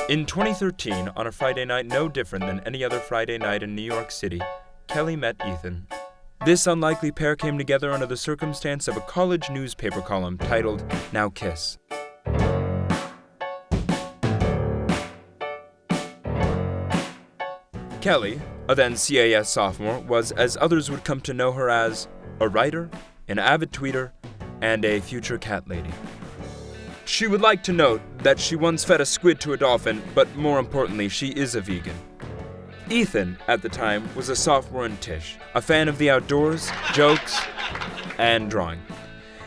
In 2013, on a Friday night no different than any other Friday night in New York City, Kelly met Ethan. This unlikely pair came together under the circumstance of a college newspaper column titled, "Now Kiss." Kelly, a then CAS sophomore, was, as others would come to know her as, a writer, an avid tweeter, and a future cat lady. She would like to note that she once fed a squid to a dolphin, but more importantly, she is a vegan. Ethan, at the time, was a sophomore in Tisch, a fan of the outdoors, jokes, and drawing.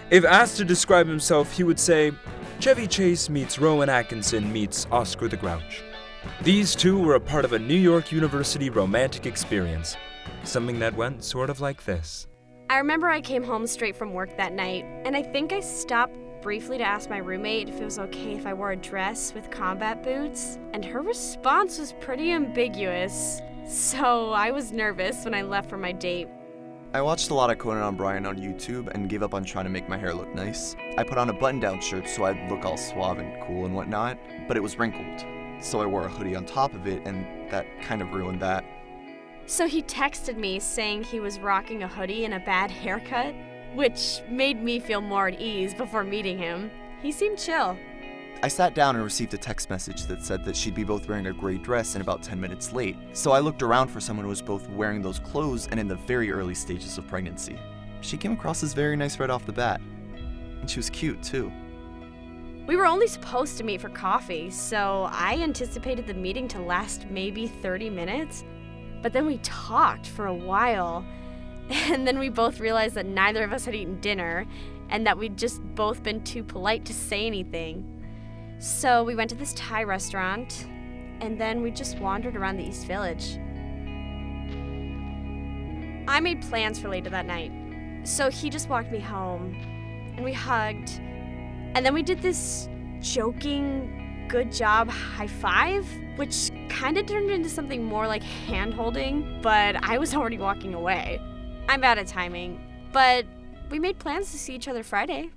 If asked to describe himself, he would say, Chevy Chase meets Rowan Atkinson meets Oscar the Grouch. These two were a part of a New York University romantic experience, something that went sort of like this. I remember I came home straight from work that night, and I think I stopped briefly to ask my roommate if it was okay if I wore a dress with combat boots, and her response was pretty ambiguous, so I was nervous when I left for my date. I watched a lot of Conan O'Brien on YouTube and gave up on trying to make my hair look nice. I put on a button-down shirt so I'd look all suave and cool and whatnot, but it was wrinkled, so I wore a hoodie on top of it, and that kind of ruined that. So he texted me saying he was rocking a hoodie and a bad haircut, which made me feel more at ease before meeting him. He seemed chill. I sat down and received a text message that said that she'd be both wearing a gray dress and about 10 minutes late, so I looked around for someone who was both wearing those clothes and in the very early stages of pregnancy. She came across as very nice right off the bat, and she was cute too. We were only supposed to meet for coffee, so I anticipated the meeting to last maybe 30 minutes, but then we talked for a while. And then we both realized that neither of us had eaten dinner and that we'd just both been too polite to say anything. So we went to this Thai restaurant, and then we just wandered around the East Village. I made plans for later that night, so he just walked me home, and we hugged, and then we did this joking, good job high five, which kind of turned into something more like hand-holding, but I was already walking away. I'm bad at timing, but we made plans to see each other Friday.